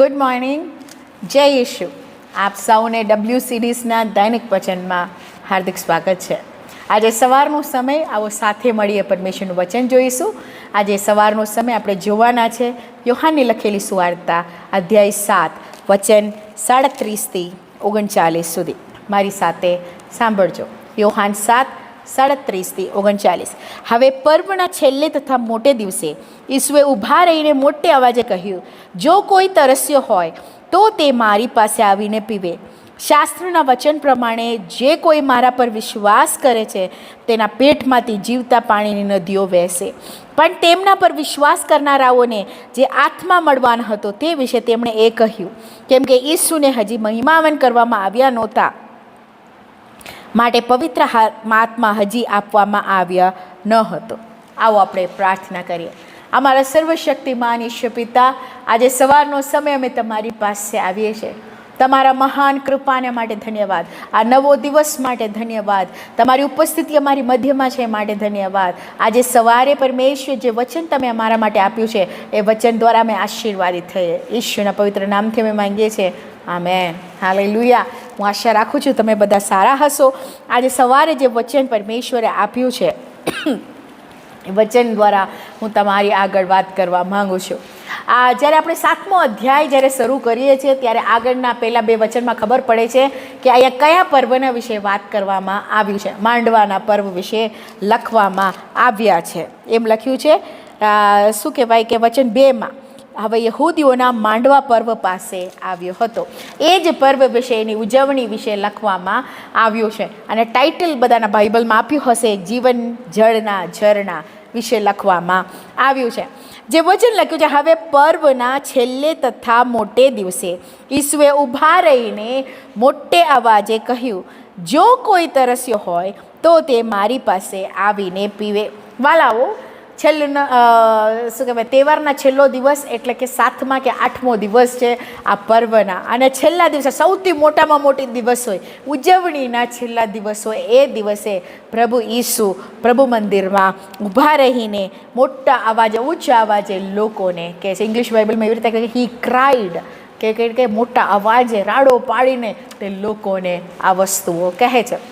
Good morning, જય યીશુ. આપ સૌને WCDsના દૈનિક વચનમાં હાર્દિક સ્વાગત છે. આજે સવારનો સમય આવો સાથે મળીએ પરમેશ્વરનું વચન જોઈશું. આજે સવારનો સમય આપણે જોવાના છે યોહાનની લખેલી સુવાર્તા અધ્યાય 7 વચન 37થી 39 સુધી. મારી સાથે સાંભળજો. યોહાન 7:37થી 39. હવે પર્વના છેલ્લે તથા મોટે દિવસે ઈસુએ ઊભા રહીને મોટે અવાજે કહ્યું, જો કોઈ તરસ્યો હોય તો તે મારી પાસે આવીને પીવે. શાસ્ત્રના વચન પ્રમાણે જે કોઈ મારા પર વિશ્વાસ કરે છે તેના પેટમાંથી જીવતા પાણીની નદીઓ વહેશે. પણ તેમના પર વિશ્વાસ કરનારાઓને જે આત્મા મળવાનો હતો તે વિશે તેમણે એ કહ્યું, કેમ કે ઈસુને હજી મહિમાવન કરવામાં આવ્યા નહોતા, માટે પવિત્ર આત્મા હજી આપવામાં આવ્યા ન હતો. આવો આપણે પ્રાર્થના કરીએ. અમારા સર્વશક્તિમાન ઈશ્વર પિતા, આજે સવારનો સમય અમે તમારી પાસે આવીએ છીએ. તમારા મહાન કૃપાને માટે ધન્યવાદ. આ નવો દિવસ માટે ધન્યવાદ. તમારી ઉપસ્થિતિ અમારી મધ્યમાં છે માટે ધન્યવાદ. આજે સવારે પરમેશ્વર જે વચન તમે અમારા માટે આપ્યું છે એ વચન દ્વારા અમે આશીર્વાદિત થઈએ. ઈશ્વરના પવિત્ર નામથી અમે માંગીએ છીએ. આમેન. હાલેલુયા. હું આશા રાખું છું તમે બધા સારા હશો. આજે સવારે જે વચન પરમેશ્વરે આપ્યું છે એ વચન દ્વારા હું તમારી આગળ વાત કરવા માગું છું. જ્યારે આપણે 7મો અધ્યાય જ્યારે શરૂ કરીએ છીએ ત્યારે આગળના પહેલાં 2 વચનમાં ખબર પડે છે કે અહીંયા કયા પર્વના વિશે વાત કરવામાં આવ્યું છે. માંડવાના પર્વ વિશે લખવામાં આવ્યા છે. એમ લખ્યું છે, શું કહેવાય કે વચન 2માં, હવે યહૂદીઓના માંડવા પર્વ પાસે આવ્યો હતો. એ જ પર્વ વિશેની ઉજવણી વિશે લખવામાં આવ્યું છે. અને ટાઇટલ બધાના બાઇબલમાં આપ્યું હશે, જીવન જળના ઝરણા વિશે લખવામાં આવ્યું છે. જે વચન લખ્યું છે, હવે પર્વના છેલ્લે તથા મોટે દિવસે ઈસુએ ઊભા રહીને મોટે અવાજે કહ્યું, જો કોઈ તરસ્યો હોય તો તે મારી પાસે આવીને પીવે. વાલાઓ, છેલ્લું શું કહેવાય, તહેવારના છેલ્લો દિવસ એટલે કે 7મા કે 8મો દિવસ છે આ પર્વના. અને છેલ્લા દિવસે સૌથી મોટામાં મોટી દિવસ હોય, ઉજવણીના છેલ્લા દિવસ હોય, એ દિવસે પ્રભુ ઈસુ પ્રભુ મંદિરમાં ઊભા રહીને મોટા અવાજે, ઊંચા અવાજે લોકોને કહે છે. ઇંગ્લિશ બાઇબલમાં એવી રીતે કહે છે, હી ક્રાઇડ, કે મોટા અવાજે રાડો પાડીને તે લોકોને આ વસ્તુઓ કહે છે.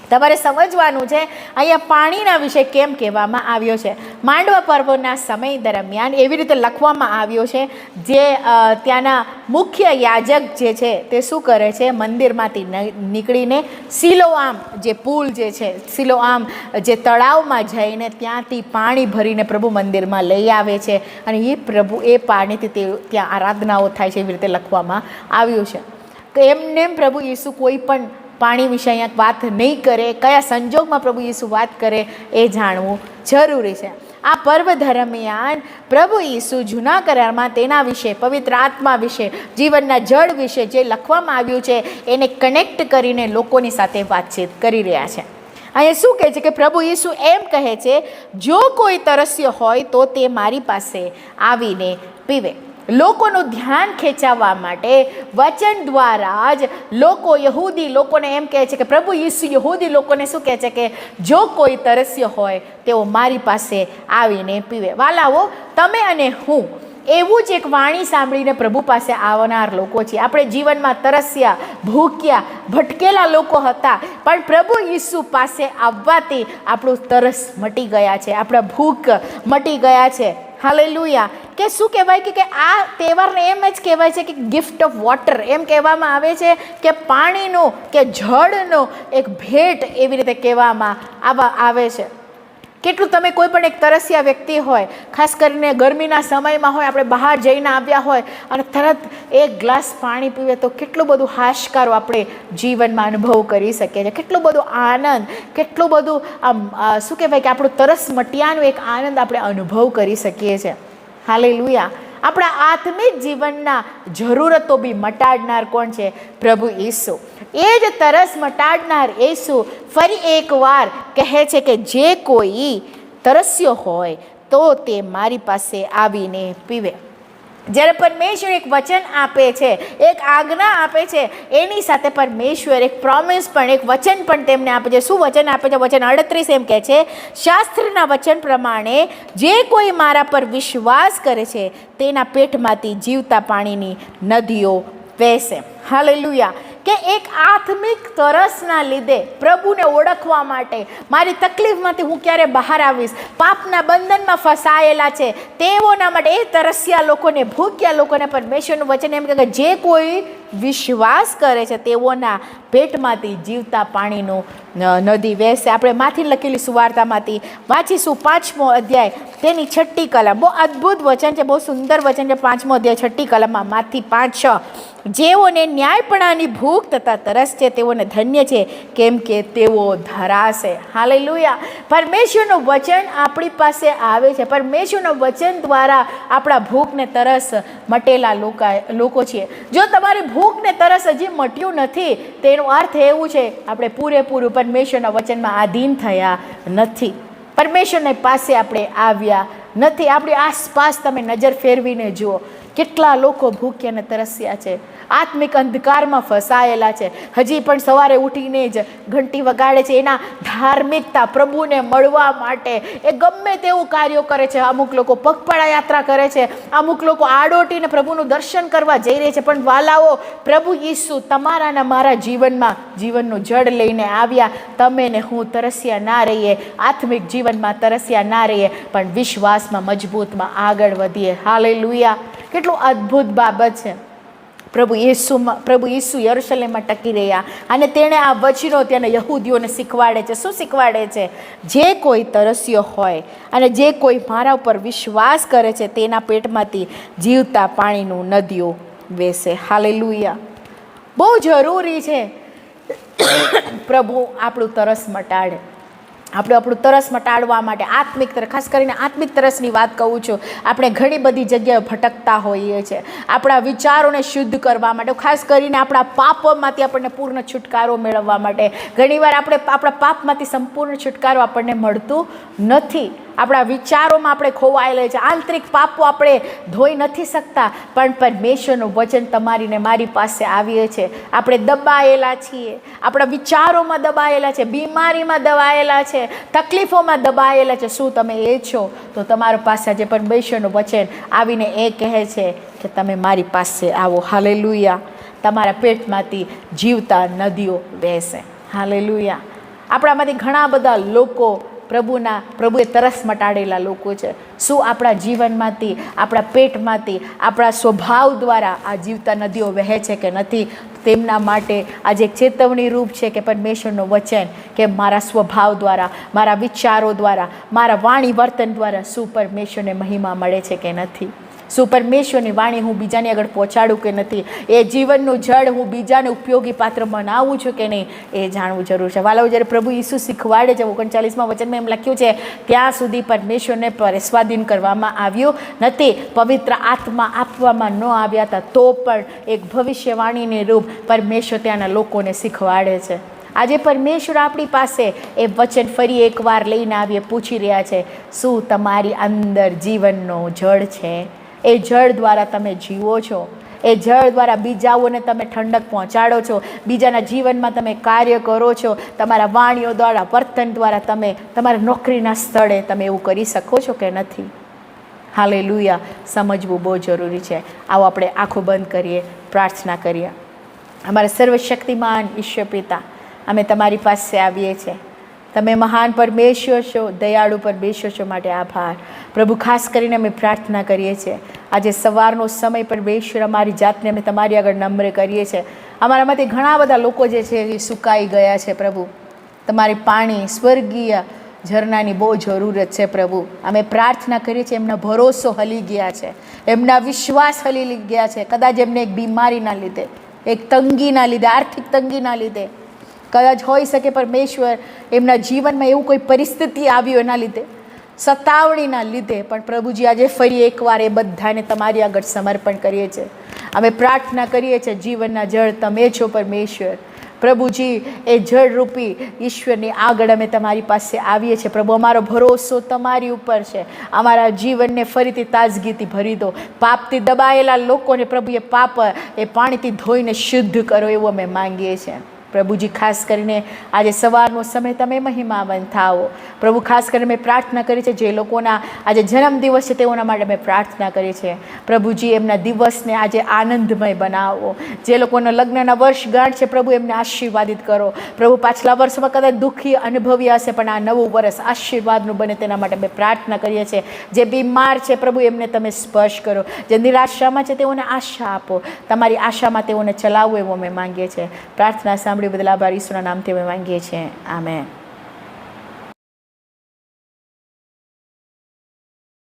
તમારે સમજવાનું છે અહીંયા પાણીના વિશે કેમ કહેવામાં આવ્યો છે. માંડવા પર્વના સમય દરમિયાન એવી રીતે લખવામાં આવ્યો છે, જે ત્યાંના મુખ્ય યાજક જે છે તે શું કરે છે, મંદિરમાંથી નીકળીને સિલોઆમ જે પુલ જે છે, સિલોઆમ જે તળાવમાં જઈને ત્યાંથી પાણી ભરીને પ્રભુ મંદિરમાં લઈ આવે છે. અને એ પાણીથી તે ત્યાં આરાધનાઓ થાય છે, એવી રીતે લખવામાં આવ્યું છે. એમને પ્રભુ ઈસુ કોઈ પણ પાણી વિશે અહીંયા વાત નહીં કરે, કયા સંજોગમાં પ્રભુ ઈસુ વાત કરે એ જાણવું જરૂરી છે. આ પર્વ દરમિયાન પ્રભુ ઈસુ જૂના કરારમાં તેના વિશે, પવિત્ર આત્મા વિશે, જીવનના જળ વિશે જે લખવામાં આવ્યું છે એને કનેક્ટ કરીને લોકોની સાથે વાતચીત કરી રહ્યા છે. અહીંયા શું કહે છે કે પ્રભુ ઈસુ એમ કહે છે, જો કોઈ તરસ્યો હોય તો તે મારી પાસે આવીને પીવે. લોકોનું ધ્યાન ખેંચાવવા માટે વચન દ્વારા જ યહૂદી લોકોને એમ કહે છે કે પ્રભુ ઈસુ યહૂદી લોકોને શું કહે છે કે જો કોઈ તરસ્યો હોય તેઓ મારી પાસે આવીને પીવે. વાલાઓ, તમે અને હું એવું જ એક વાણી સાંભળીને પ્રભુ પાસે આવનાર લોકો છીએ. આપણે જીવનમાં તરસ્યા, ભૂખ્યા, ભટકેલા લોકો હતા, પણ પ્રભુ ઈસુ પાસે આવવાથી આપણું તરસ મટી ગયા છે, આપણા ભૂખ મટી ગયા છે. હાલેલુયા. કે શું કહેવાય કે આ તહેવારને એમ જ કહેવાય છે કે ગિફ્ટ ઓફ વોટર. એમ કહેવામાં આવે છે કે પાણીનો કે જળનો એક ભેટ, એવી રીતે કહેવામાં આવે છે. કેટલું તમે કોઈ પણ એક તરસ્યા વ્યક્તિ હોય, ખાસ કરીને ગરમીના સમયમાં હોય, આપણે બહાર જઈને આવ્યા હોય અને તરત એક ગ્લાસ પાણી પીવે તો કેટલું બધું હાશકારો આપણે જીવનમાં અનુભવ કરી શકીએ છીએ. કેટલું બધું આનંદ, કેટલું બધું આમ શું કહેવાય કે આપણું તરસ મટિયાનો એક આનંદ આપણે અનુભવ કરી શકીએ છીએ. હાલેલુયા. આપણા આત્મિક જીવનના જરૂરતો બી મટાડનાર કોણ છે? પ્રભુ ઈસુ. એ જ તરસ મટાડનાર ઈસુ ફરી એકવાર કહે છે કે જે કોઈ તરસ્યો હોય તો તે મારી પાસે આવીને પીવે. જ્યારે પરમેશ્વર એક વચન આપે છે, એક આજ્ઞા આપે છે, એની સાથે પરમેશ્વર એક પ્રોમિસ પણ, એક વચન પણ તેમને આપે છે. શું વચન આપે છે? વચન 38 એમ કહે છે, શાસ્ત્રના વચન પ્રમાણે જે કોઈ મારા પર વિશ્વાસ કરે છે તેના પેટમાંથી જીવતા પાણીની નદીઓ વહેશે. હાલેલુયા. કે એક આત્મિક તરસના લીધે પ્રભુને ઓળખવા માટે, મારી તકલીફમાંથી હું ક્યારે બહાર આવીશ, પાપના બંધનમાં ફસાયેલા છે તેઓના માટે, એ તરસ્યા લોકોને, ભૂખ્યા લોકોને પરમેશ્વરનું વચન એમ કે જે કોઈ વિશ્વાસ કરે છે તેઓના પેટમાંથી જીવતા પાણીનું નદી વહેશે. આપણે માથી લખેલી સુવાર્તામાંથી વાંચીશું 5મો અધ્યાય તેની 6ઠી કલમ. બહુ અદ્ભુત વચન છે, બહુ સુંદર વચન છે. 5મો અધ્યાય 6ઠી કલમમાં માથી 5:6, જેઓને ન્યાયપણાની ભૂખ તથા તરસ છે તેઓને ધન્ય છે, કેમ કે તેઓ ધરાશે. હાલેલુયા. પરમેશ્વરનું વચન આપણી પાસે આવે છે. પરમેશ્વરનું વચન દ્વારા આપણા ભૂખ ને તરસ મટેલા લોકો છીએ. જો તમારી ભૂખ ને તરસ હજી મટ્યું નથી, તેનો અર્થ એવું છે આપણે પૂરેપૂરું પરમેશ્વરના વચનમાં આધીન થયા નથી, પરમેશ્વરની પાસે આપણે આવ્યા નથી. આપણી આસપાસ તમે નજર ફેરવીને જુઓ, કેટલા લોકો ભૂખ્યા અને તરસ્યા છે, આત્મિક અંધકારમાં ફસાયેલા છે. હજી પણ સવારે ઉઠીને જ ઘંટી વગાડે છે. એના ધાર્મિકતા, પ્રભુને મળવા માટે એ ગમે તેવું કાર્યો કરે છે. અમુક લોકો પગપાળા યાત્રા કરે છે, અમુક લોકો આડોટીને પ્રભુનું દર્શન કરવા જઈ રહે છે. પણ વાલાઓ, પ્રભુ ઈસુ તમારાના મારા જીવનમાં જીવનનું જળ લઈને આવ્યા. તમે ને હું તરસ્યા ના રહીએ, આત્મિક જીવનમાં તરસ્યા ના રહીએ, પણ વિશ્વાસમાં મજબૂતમાં આગળ વધીએ. હાલેલુયા. કેટલું અદ્ભુત બાબત છે. પ્રભુ ઈસુ યરુશલેમમાં ટકી રહ્યા અને તેણે આ વચનો તેને યહૂદીઓને શીખવાડે છે. શું શીખવાડે છે? જે કોઈ તરસ્યો હોય અને જે કોઈ મારા ઉપર વિશ્વાસ કરે છે તેના પેટમાંથી જીવતા પાણીનું નદીઓ વહેશે. હાલેલુયા. બહુ જરૂરી છે પ્રભુ આપણું તરસ મટાડે. આપણું તરસ મટાડવા માટે આત્મિક તરસ, ખાસ કરીને આત્મિક તરસની વાત કહું છું. આપણે ઘણી બધી જગ્યાએ ભટકતા હોઈએ છીએ. આપણા વિચારોને શુદ્ધ કરવા માટે, ખાસ કરીને આપણા પાપમાંથી આપણને પૂર્ણ છુટકારો મેળવવા માટે. ઘણીવાર આપણે આપણા પાપમાંથી સંપૂર્ણ છુટકારો આપણને મળતું નથી. આપણા વિચારોમાં આપણે ખોવાયેલા છે. આંતરિક પાપો આપણે ધોઈ નથી શકતા, પણ પરમેશ્વરનું વચન તમારી ને મારી પાસે આવીએ છે. આપણે દબાયેલા છીએ, આપણા વિચારોમાં દબાયેલા છે, બીમારીમાં દબાયેલા છે, તકલીફોમાં દબાયેલા છે. શું તમે એ છો? તો તમારા પાસે આજે પરમેશ્વરનું વચન આવીને એ કહે છે કે તમે મારી પાસે આવો. હાલેલુયા. તમારા પેટમાંથી જીવતા નદીઓ વહેશે. હાલેલુયા. આપણામાંથી ઘણા બધા લોકો પ્રભુએ તરસ મટાડેલા લોકો છે. શું આપણા જીવનમાંથી, આપણા પેટમાંથી, આપણા સ્વભાવ દ્વારા આ જીવતા નદીઓ વહે છે કે નથી? તેમના માટે આજે એક ચેતવણી રૂપ છે કે પરમેશ્વરનું વચન કે મારા સ્વભાવ દ્વારા, મારા વિચારો દ્વારા, મારા વાણી વર્તન દ્વારા શું પરમેશ્વરને મહિમા મળે છે કે નથી? શું પરમેશ્વરની વાણી હું બીજાની આગળ પહોંચાડું કે નથી? એ જીવનનું જળ હું બીજાને ઉપયોગી પાત્ર બનાવું છું કે નહીં? એ જાણવું જરૂર છે. વાલાઓ, જ્યારે પ્રભુ ઈસુ શીખવાડે છે, 39મા વચનમાં એમ લખ્યું છે, ત્યાં સુધી પરમેશ્વરને સ્વાધીન કરવામાં આવ્યું નથી. પવિત્ર આત્મા આપવામાં ન આવ્યા હતા, તો પણ એક ભવિષ્યવાણીને રૂપ પરમેશ્વર ત્યાંના લોકોને શીખવાડે છે. આજે પરમેશ્વર આપણી પાસે એ વચન ફરી એકવાર લઈને આવીએ પૂછી રહ્યા છે, શું તમારી અંદર જીવનનો જળ છે? એ જળ દ્વારા તમે જીવો છો, એ જળ દ્વારા બીજાઓને તમે ઠંડક પહોંચાડો છો, બીજાના જીવનમાં તમે કાર્ય કરો છો, તમારા વાણીઓ દ્વારા, વર્તન દ્વારા તમે તમારા નોકરીના સ્થળે તમે એવું કરી શકો છો કે નથી? હાલેલુયા. સમજવું બહુ જરૂરી છે. આવો આપણે આંખો બંધ કરીએ, પ્રાર્થના કરીએ. અમારા સર્વશક્તિમાન ઈશ્વર પિતા, અમે તમારી પાસે આવીએ છીએ. તમે મહાન પરમેશ્વર છો, દયાળુ પરમેશ્વર છો, માટે આભાર. પ્રભુ, ખાસ કરીને અમે પ્રાર્થના કરીએ છીએ આજે સવારનો સમય પરમેશ્વર અમારી જાતને અમે તમારી આગળ નમ્ર કરીએ છીએ. અમારામાંથી ઘણા બધા લોકો જે છે એ સુકાઈ ગયા છે. પ્રભુ, તમારી પાણી, સ્વર્ગીય ઝરણાની બહુ જરૂરત છે. પ્રભુ, અમે પ્રાર્થના કરીએ છીએ, એમના ભરોસો હલી ગયા છે, એમના વિશ્વાસ હલી ગયા છે. કદાચ એમને એક બીમારીના લીધે, એક તંગીના લીધે, આર્થિક તંગીના લીધે, કદાચ હોઈ શકે પરમેશ્વર એમના જીવનમાં એવું કોઈ પરિસ્થિતિ આવ્યું એના લીધે, સતાવણીના લીધે. પણ પ્રભુજી, આજે ફરી એકવાર એ બધાને તમારી આગળ સમર્પણ કરીએ છીએ. અમે પ્રાર્થના કરીએ છીએ, જીવનના જળ તમે છો પરમેશ્વર. પ્રભુજી, એ જળરૂપી ઈશ્વરની આગળ અમે તમારી પાસે આવીએ છીએ. પ્રભુ, અમારો ભરોસો તમારી ઉપર છે. અમારા જીવનને ફરીથી તાજગીથી ભરી દો. પાપથી દબાયેલા લોકોને પ્રભુ એ પાપ એ પાણીથી ધોઈને શુદ્ધ કરો એવું અમે માંગીએ છીએ. પ્રભુજી, ખાસ કરીને આજે સવારનો સમય તમે મહિમાવંત થાઓ. પ્રભુ, ખાસ કરીને મેં પ્રાર્થના કરી છે જે લોકોના આજે જન્મદિવસ છે તેઓના માટે મેં પ્રાર્થના કરી છે. પ્રભુજી, એમના દિવસને આજે આનંદમય બનાવો. જે લોકોના લગ્નના વર્ષગાંઠ છે પ્રભુ, એમને આશીર્વાદિત કરો. પ્રભુ, પાછલા વર્ષમાં કદાચ દુઃખી અનુભવ્યા હશે, પણ આ નવું વર્ષ આશીર્વાદનું બને તેના માટે અમે પ્રાર્થના કરીએ છીએ. જે બીમાર છે પ્રભુ, એમને તમે સ્પર્શ કરો. જે નિરાશામાં છે તેઓને આશા આપો. તમારી આશામાં તેઓને ચલાવો એવું અમે માંગીએ છીએ. પ્રાર્થના સાંભળી બદલ આભાર. ઈશ્વરના નામથી અમે માંગીએ છીએ. આમેન.